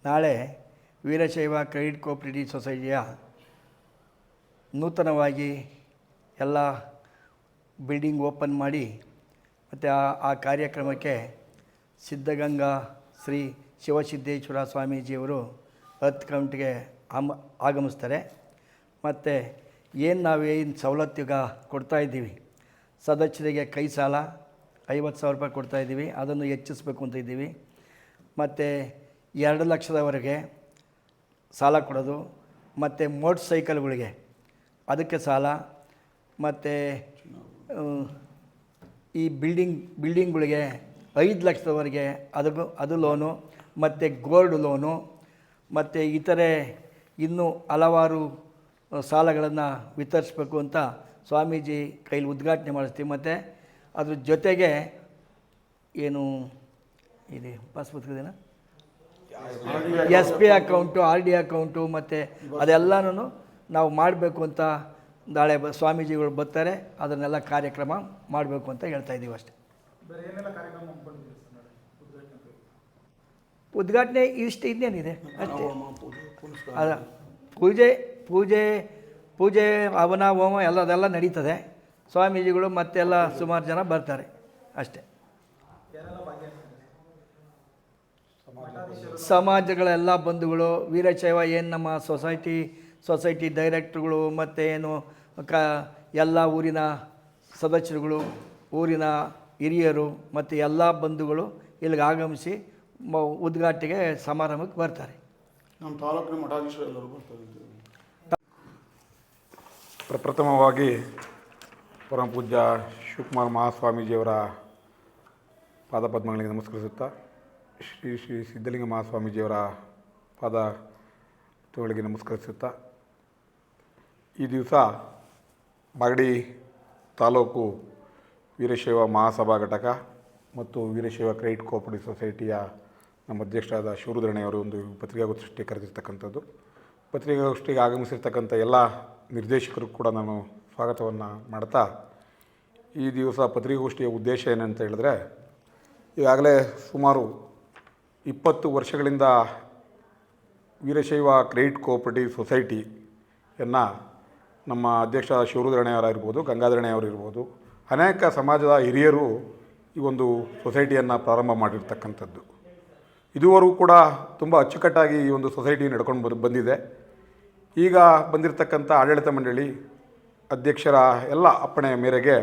ನಾಳೆ Veerashaiva credit cooperative ಸೊಸೈಟಿಯ ನೂತನವಾಗಿ ಎಲ್ಲ ಬಿಲ್ಡಿಂಗ್ ಓಪನ್ ಮಾಡಿ ಮತ್ತು ಆ ಕಾರ್ಯಕ್ರಮಕ್ಕೆ ಸಿದ್ಧಗಂಗಾ ಶ್ರೀ ಶಿವಸಿದ್ದೇಶ್ವರ ಸ್ವಾಮೀಜಿಯವರು 10 ಗಂಟೆಗೆ ಆಗಮಿಸ್ತಾರೆ. ಮತ್ತು ನಾವೇನು ಸವಲತ್ತು ಈಗ ಕೊಡ್ತಾಯಿದ್ದೀವಿ, ಸದಸ್ಯರಿಗೆ ಕೈ ಸಾಲ 50,000 ರೂಪಾಯಿ ಕೊಡ್ತಾಯಿದ್ದೀವಿ, ಅದನ್ನು ಹೆಚ್ಚಿಸ್ಬೇಕು ಅಂತ ಇದ್ದೀವಿ. ಮತ್ತು 2 ಲಕ್ಷದವರೆಗೆ ಸಾಲ ಕೊಡೋದು, ಮತ್ತು ಮೋಟ್ರ್ ಸೈಕಲ್ಗಳಿಗೆ ಅದಕ್ಕೆ ಸಾಲ, ಮತ್ತು ಈ ಬಿಲ್ಡಿಂಗ್ಗಳಿಗೆ 5 ಲಕ್ಷದವರೆಗೆ ಅದು ಲೋನು, ಮತ್ತು ಗೋಲ್ಡ್ ಲೋನು, ಮತ್ತು ಇತರೆ ಇನ್ನೂ ಹಲವಾರು ಸಾಲಗಳನ್ನು ವಿತರಿಸಬೇಕು ಅಂತ ಸ್ವಾಮೀಜಿ ಕೈಲಿ ಉದ್ಘಾಟನೆ ಮಾಡಿಸ್ತೀವಿ. ಮತ್ತು ಅದ್ರ ಜೊತೆಗೆ ಏನು ಇದೆ ಪಾಸ್ಬುಕ್ದೇನ SP ಅಕೌಂಟು, RD ಅಕೌಂಟು, ಮತ್ತು ಅದೆಲ್ಲನೂ ನಾವು ಮಾಡಬೇಕು ಅಂತ ನಾಳೆ ಸ್ವಾಮೀಜಿಗಳು ಬರ್ತಾರೆ. ಅದನ್ನೆಲ್ಲ ಕಾರ್ಯಕ್ರಮ ಮಾಡಬೇಕು ಅಂತ ಹೇಳ್ತಾಯಿದ್ದೀವಿ ಅಷ್ಟೇ. ಉದ್ಘಾಟನೆ ಇಷ್ಟು ಇನ್ನೇನಿದೆ ಅಷ್ಟೇ. ಅದ ಪೂಜೆ ಹವನ ಹೋಮ ಅದೆಲ್ಲ ನಡೀತದೆ. ಸ್ವಾಮೀಜಿಗಳು ಮತ್ತೆಲ್ಲ ಸುಮಾರು ಜನ ಬರ್ತಾರೆ ಅಷ್ಟೇ. ಸಮಾಜಗಳೆಲ್ಲ ಬಂಧುಗಳು, ವೀರಶೈವ ಏನು ನಮ್ಮ ಸೊಸೈಟಿ ಡೈರೆಕ್ಟ್ರುಗಳು, ಮತ್ತು ಏನು ಎಲ್ಲ ಊರಿನ ಸದಸ್ಯರುಗಳು, ಊರಿನ ಹಿರಿಯರು ಮತ್ತು ಎಲ್ಲ ಬಂಧುಗಳು ಇಲ್ಲಿಗೆ ಆಗಮಿಸಿ ಉದ್ಘಾಟನೆಗೆ ಸಮಾರಂಭಕ್ಕೆ ಬರ್ತಾರೆ. ನಮ್ಮ ತಾಲೂಕಿನ ಮಠಾಧೀಶರು ಎಲ್ಲರೂ ಬರ್ತಾರೆ. ಪ್ರಪ್ರಥಮವಾಗಿ ಪರಮ ಪೂಜ್ಯ ಶಿವಕುಮಾರ ಮಹಾಸ್ವಾಮೀಜಿಯವರ ಪಾದಪದ್ಮಗಳಿಗೆ ನಮಸ್ಕರಿಸುತ್ತಾ, ಶ್ರೀ ಸಿದ್ಧಲಿಂಗ ಮಹಾಸ್ವಾಮೀಜಿಯವರ ಪಾದಗಳಿಗೆ ನಮಸ್ಕರಿಸುತ್ತಾ, ಈ ದಿವಸ ಮಾಗಡಿ ತಾಲೂಕು ವೀರಶೈವ ಮಹಾಸಭಾ ಘಟಕ ಮತ್ತು ವೀರಶೈವ ಕ್ರೆಡಿಟ್ ಕೋಆಪರೇಟಿವ್ ಸೊಸೈಟಿಯ ನಮ್ಮ ಅಧ್ಯಕ್ಷರಾದ ಶಿವರುದ್ರಣ್ಣವರು ಒಂದು ಪತ್ರಿಕಾಗೋಷ್ಠಿ ಕರೆದಿರ್ತಕ್ಕಂಥದ್ದು. ಪತ್ರಿಕಾಗೋಷ್ಠಿಗೆ ಆಗಮಿಸಿರ್ತಕ್ಕಂಥ ಎಲ್ಲ ನಿರ್ದೇಶಕರು ಕೂಡ ನಾನು ಸ್ವಾಗತವನ್ನು ಮಾಡ್ತಾ, ಈ ದಿವಸ ಪತ್ರಿಕಾಗೋಷ್ಠಿಯ ಉದ್ದೇಶ ಏನಂತ ಹೇಳಿದ್ರೆ, ಈಗಾಗಲೇ ಸುಮಾರು 20 ವರ್ಷಗಳಿಂದ ವೀರಶೈವ ಕ್ರೆಡಿಟ್ ಕೋಆಪರೇಟಿವ್ ಸೊಸೈಟಿಯನ್ನು ನಮ್ಮ ಅಧ್ಯಕ್ಷ ಶಿವರುದ್ರಣ್ಣಯವರಿರ್ಬೋದು, ಗಂಗಾಧರಣ್ಣಯವರಿರ್ಬೋದು, ಅನೇಕ ಸಮಾಜದ ಹಿರಿಯರು ಈ ಒಂದು ಸೊಸೈಟಿಯನ್ನು ಪ್ರಾರಂಭ ಮಾಡಿರ್ತಕ್ಕಂಥದ್ದು. ಇದುವರೆಗೂ ಕೂಡ ತುಂಬ ಅಚ್ಚುಕಟ್ಟಾಗಿ ಈ ಒಂದು ಸೊಸೈಟಿ ನಡ್ಕೊಂಡು ಬಂದಿದೆ. ಈಗ ಬಂದಿರತಕ್ಕಂಥ ಆಡಳಿತ ಮಂಡಳಿ ಅಧ್ಯಕ್ಷರ ಎಲ್ಲ ಅಪ್ಪಣೆಯ ಮೇರೆಗೆ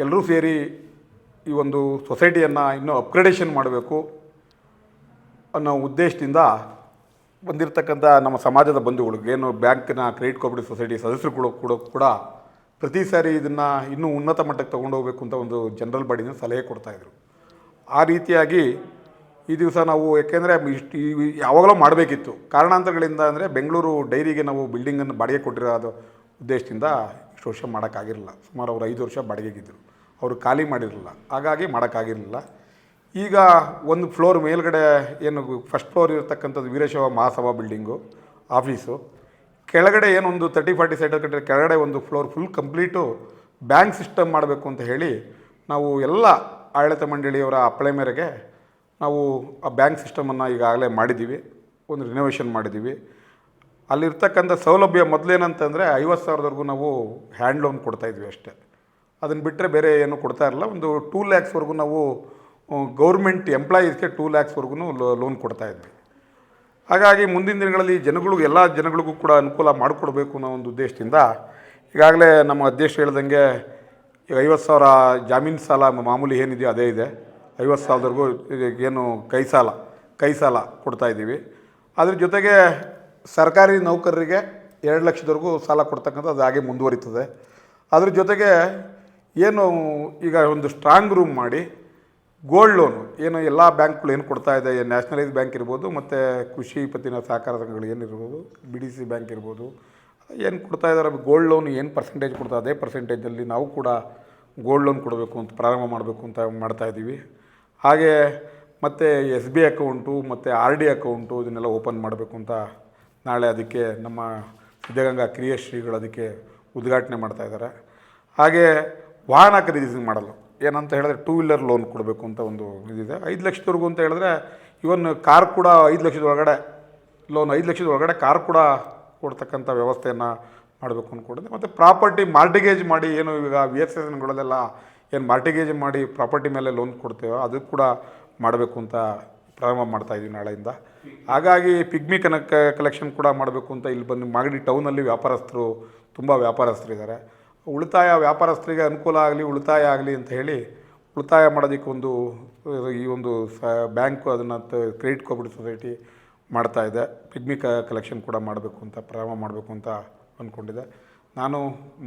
ಎಲ್ಲರೂ ಸೇರಿ ಈ ಒಂದು ಸೊಸೈಟಿಯನ್ನು ಇನ್ನೂ ಅಪ್ಗ್ರೇಡೇಷನ್ ಮಾಡಬೇಕು ಅನ್ನೋ ಉದ್ದೇಶದಿಂದ ಬಂದಿರತಕ್ಕಂಥ ನಮ್ಮ ಸಮಾಜದ ಬಂಧುಗಳಿಗೆ, ಏನು ಬ್ಯಾಂಕಿನ ಕ್ರೆಡಿಟ್ ಕೋಆಪರೇಟಿವ್ ಸೊಸೈಟಿ ಸದಸ್ಯರುಗಳು ಕೂಡ ಪ್ರತಿ ಸಾರಿ ಇದನ್ನು ಇನ್ನೂ ಉನ್ನತ ಮಟ್ಟಕ್ಕೆ ತೊಗೊಂಡೋಗ್ಬೇಕು ಅಂತ ಒಂದು ಜನರಲ್ ಬಾಡಿನ ಸಲಹೆ ಕೊಡ್ತಾಯಿದ್ರು. ಆ ರೀತಿಯಾಗಿ ಈ ದಿವಸ ನಾವು, ಯಾಕೆಂದರೆ ಯಾವಾಗಲೂ ಮಾಡಬೇಕಿತ್ತು, ಕಾರಣಾಂತರಗಳಿಂದ ಅಂದರೆ ಬೆಂಗಳೂರು ಡೈರಿಗೆ ನಾವು ಬಿಲ್ಡಿಂಗನ್ನು ಬಾಡಿಗೆ ಕೊಟ್ಟಿರೋ ಉದ್ದೇಶದಿಂದ ಇಷ್ಟು ವರ್ಷ ಮಾಡೋಕ್ಕಾಗಿರಲಿಲ್ಲ. ಸುಮಾರು ಅವರು 5 ವರ್ಷ ಬಾಡಿಗೆಗಿದ್ದರು, ಅವರು ಖಾಲಿ ಮಾಡಿರಲಿಲ್ಲ, ಹಾಗಾಗಿ ಮಾಡೋಕ್ಕಾಗಿರಲಿಲ್ಲ. ಈಗ ಒಂದು ಫ್ಲೋರ್ ಮೇಲ್ಗಡೆ ಏನು ಫಸ್ಟ್ ಫ್ಲೋರ್ ಇರತಕ್ಕಂಥದ್ದು ವೀರಶೈವ ಮಹಾಸಭಾ ಬಿಲ್ಡಿಂಗು ಆಫೀಸು, ಕೆಳಗಡೆ ಏನೊಂದು 30-40 ಸೈಟ್ ಕಟ್ಟಿದ್ರೆ ಕೆಳಗಡೆ ಒಂದು floor full complete bank system ಮಾಡಬೇಕು ಅಂತ ಹೇಳಿ ನಾವು ಎಲ್ಲ ಆಡಳಿತ ಮಂಡಳಿಯವರ ಅಪ್ಪಳೆ ಮೇರೆಗೆ ನಾವು ಆ ಬ್ಯಾಂಕ್ ಸಿಸ್ಟಮನ್ನು ಈಗಾಗಲೇ ಮಾಡಿದ್ದೀವಿ, ಒಂದು ರಿನೋವೇಷನ್ ಮಾಡಿದ್ದೀವಿ. ಅಲ್ಲಿರ್ತಕ್ಕಂಥ ಸೌಲಭ್ಯ ಮೊದಲೇನಂತಂದರೆ 50,000ವರೆಗೂ ನಾವು ಹ್ಯಾಂಡ್ ಲೋನ್ ಕೊಡ್ತಾಯಿದ್ವಿ ಅಷ್ಟೇ. ಅದನ್ನು ಬಿಟ್ಟರೆ ಬೇರೆ ಏನೂ ಕೊಡ್ತಾ ಇರಲಿಲ್ಲ. ಒಂದು 2 ಲ್ಯಾಕ್ಸ್ವರೆಗೂ ನಾವು ಗೌರ್ಮೆಂಟ್ ಎಂಪ್ಲಾಯೀಸ್ಗೆ 2 ಲ್ಯಾಕ್ಸ್ವರೆಗೂ ಲೋನ್ ಕೊಡ್ತಾಯಿದ್ವಿ. ಹಾಗಾಗಿ ಮುಂದಿನ ದಿನಗಳಲ್ಲಿ ಎಲ್ಲ ಜನಗಳಿಗೂ ಕೂಡ ಅನುಕೂಲ ಮಾಡಿಕೊಡ್ಬೇಕು ಅನ್ನೋ ಒಂದು ಉದ್ದೇಶದಿಂದ ಈಗಾಗಲೇ ನಮ್ಮ ಅಧ್ಯಕ್ಷರು ಹೇಳ್ದಂಗೆ ಈಗ 50,000 ಜಾಮೀನು ಸಾಲ ಮಾಮೂಲಿ ಏನಿದೆಯೋ ಅದೇ ಇದೆ. 50,000ವರೆಗೂ ಏನು ಕೈ ಸಾಲ ಕೊಡ್ತಾಯಿದ್ದೀವಿ. ಅದ್ರ ಜೊತೆಗೆ ಸರ್ಕಾರಿ ನೌಕರರಿಗೆ 2 ಲಕ್ಷದವರೆಗೂ ಸಾಲ ಕೊಡ್ತಕ್ಕಂಥದ್ದು ಅದು ಹಾಗೆ ಮುಂದುವರಿತದೆ. ಅದ್ರ ಜೊತೆಗೆ ಏನು ಈಗ ಒಂದು ಸ್ಟ್ರಾಂಗ್ ರೂಮ್ ಮಾಡಿ ಗೋಲ್ಡ್ ಲೋನು ಏನು ಎಲ್ಲ ಬ್ಯಾಂಕ್ಗಳು ಏನು ಕೊಡ್ತಾಯಿದೆ, ನ್ಯಾಷನಲೈಸ್ ಬ್ಯಾಂಕ್ ಇರ್ಬೋದು, ಮತ್ತು ಕೃಷಿ ಪತ್ತಿನ ಸಹಕಾರ ಸಂಘಗಳು ಏನಿರ್ಬೋದು, BDC ಬ್ಯಾಂಕ್ ಇರ್ಬೋದು, ಏನು ಕೊಡ್ತಾಯಿದ್ದಾರೆ ಗೋಲ್ಡ್ ಲೋನ್ ಏನು ಪರ್ಸೆಂಟೇಜ್ ಕೊಡ್ತಾ ಅದೇ ಪರ್ಸೆಂಟೇಜಲ್ಲಿ ನಾವು ಕೂಡ ಗೋಲ್ಡ್ ಲೋನ್ ಕೊಡಬೇಕು ಅಂತ ಪ್ರಾರಂಭ ಮಾಡಬೇಕು ಅಂತ ಮಾಡ್ತಾಯಿದ್ದೀವಿ. ಹಾಗೆ ಮತ್ತು SB ಅಕೌಂಟು ಮತ್ತು RD ಅಕೌಂಟು ಇದನ್ನೆಲ್ಲ ಓಪನ್ ಮಾಡಬೇಕು ಅಂತ ನಾಳೆ ಅದಕ್ಕೆ ನಮ್ಮ ಸಿದ್ಧಗಂಗಾ ಕ್ರಿಯಾಶ್ರೀಗಳು ಅದಕ್ಕೆ ಉದ್ಘಾಟನೆ ಮಾಡ್ತಾಯಿದ್ದಾರೆ. ಹಾಗೆ ವಾಹನ ಖರೀದಿ ಮಾಡಲು ಏನಂತ ಹೇಳಿದ್ರೆ 2 ವೀಲರ್ ಲೋನ್ ಕೊಡಬೇಕು ಅಂತ ಒಂದು ಇದಿದೆ. 5 ಲಕ್ಷದವರೆಗೂ ಅಂತ ಹೇಳಿದ್ರೆ ಇವನ್ ಕಾರ್ ಕೂಡ 5 ಲಕ್ಷದ ಒಳಗಡೆ ಲೋನ್ 5 ಲಕ್ಷದ ಒಳಗಡೆ ಕಾರ್ ಕೂಡ ಕೊಡ್ತಕ್ಕಂಥ ವ್ಯವಸ್ಥೆಯನ್ನು ಮಾಡಬೇಕು ಅಂದ್ಕೊಂಡಿದ್ದೆ. ಮತ್ತು ಪ್ರಾಪರ್ಟಿ ಮಾರ್ಟಿಗೇಜ್ ಮಾಡಿ ಏನು ಈಗ VSSNಗಳಲ್ಲೆಲ್ಲ ಏನು ಮಾರ್ಟಿಗೇಜ್ ಮಾಡಿ ಪ್ರಾಪರ್ಟಿ ಮೇಲೆ ಲೋನ್ ಕೊಡ್ತೇವೋ ಅದು ಕೂಡ ಮಾಡಬೇಕು ಅಂತ ಪ್ರಾರಂಭ ಮಾಡ್ತಾಯಿದ್ದೀವಿ ನಾಳೆಯಿಂದ. ಹಾಗಾಗಿ ಪಿಗ್ಮಿ ಕಲೆಕ್ಷನ್ ಕೂಡ ಮಾಡಬೇಕು ಅಂತ ಇಲ್ಲಿ ಬಂದು ಮಾಗಡಿ ಟೌನಲ್ಲಿ ತುಂಬ ವ್ಯಾಪಾರಸ್ಥರಿದ್ದಾರೆ. ಉಳಿತಾಯ ವ್ಯಾಪಾರಸ್ಥರಿಗೆ ಅನುಕೂಲ ಆಗಲಿ, ಉಳಿತಾಯ ಆಗಲಿ ಅಂತ ಹೇಳಿ ಉಳಿತಾಯ ಮಾಡೋದಕ್ಕೆ ಈ ಒಂದು ಬ್ಯಾಂಕು ಅದನ್ನು ಕ್ರೆಡಿಟ್ ಕೋಆಪರೇಟಿವ್ ಸೊಸೈಟಿ ಮಾಡ್ತಾಯಿದೆ. ಪಿಗ್ಮಿ ಕಲೆಕ್ಷನ್ ಕೂಡ ಮಾಡಬೇಕು ಅಂತ ಪ್ರಾರಂಭ ಮಾಡಬೇಕು ಅಂತ ಅಂದ್ಕೊಂಡಿದ್ದೆ. ನಾನು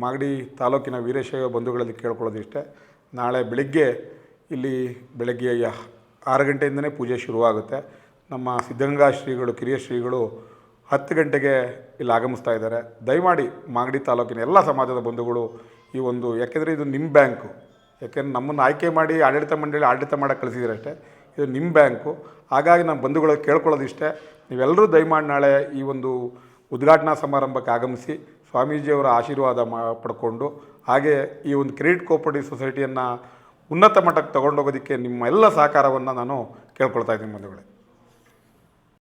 ಮಾಗಡಿ ತಾಲೂಕಿನ ವೀರಶೈವ ಬಂಧುಗಳಲ್ಲಿ ಕೇಳ್ಕೊಳ್ಳೋದು ಇಷ್ಟೇ, ನಾಳೆ ಬೆಳಗ್ಗೆ ಇಲ್ಲಿ ಬೆಳಗ್ಗೆ 6 ಗಂಟೆಯಿಂದನೇ ಪೂಜೆ ಶುರುವಾಗುತ್ತೆ. ನಮ್ಮ ಸಿದ್ಧಗಂಗಾ ಶ್ರೀಗಳು, ಕಿರಿಯ ಶ್ರೀಗಳು 10 ಗಂಟೆಗೆ ಇಲ್ಲಿ ಆಗಮಿಸ್ತಾ ಇದ್ದಾರೆ. ದಯಮಾಡಿ ಮಾಗಡಿ ತಾಲೂಕಿನ ಎಲ್ಲ ಸಮಾಜದ ಬಂಧುಗಳು ಈ ಒಂದು, ಯಾಕೆಂದರೆ ಇದು ನಿಮ್ಮ ಬ್ಯಾಂಕು, ಯಾಕೆಂದ್ರೆ ನಮ್ಮನ್ನು ಆಯ್ಕೆ ಮಾಡಿ ಆಡಳಿತ ಮಂಡಳಿ ಆಡಳಿತ ಮಾಡೋಕ್ಕೆ ಕಳಿಸಿದ್ರೆ ಅಷ್ಟೇ, ಇದು ನಿಮ್ಮ ಬ್ಯಾಂಕು. ಹಾಗಾಗಿ ನಮ್ಮ ಬಂಧುಗಳು ಕೇಳ್ಕೊಳ್ಳೋದಿಷ್ಟೇ, ನೀವೆಲ್ಲರೂ ದಯಮಾಡಿ ನಾಳೆ ಈ ಒಂದು ಉದ್ಘಾಟನಾ ಸಮಾರಂಭಕ್ಕೆ ಆಗಮಿಸಿ ಸ್ವಾಮೀಜಿಯವರ ಆಶೀರ್ವಾದ ಪಡ್ಕೊಂಡು, ಹಾಗೆ ಈ ಒಂದು ಕ್ರೆಡಿಟ್ ಕೋಆಪರೇಟಿವ್ ಸೊಸೈಟಿಯನ್ನು ಉನ್ನತ ಮಟ್ಟಕ್ಕೆ ತೊಗೊಂಡೋಗೋದಕ್ಕೆ ನಿಮ್ಮ ಎಲ್ಲ ಸಹಕಾರವನ್ನು ನಾನು ಕೇಳ್ಕೊಳ್ತಾ ಇದ್ದೀನಿ ಬಂಧುಗಳೇ.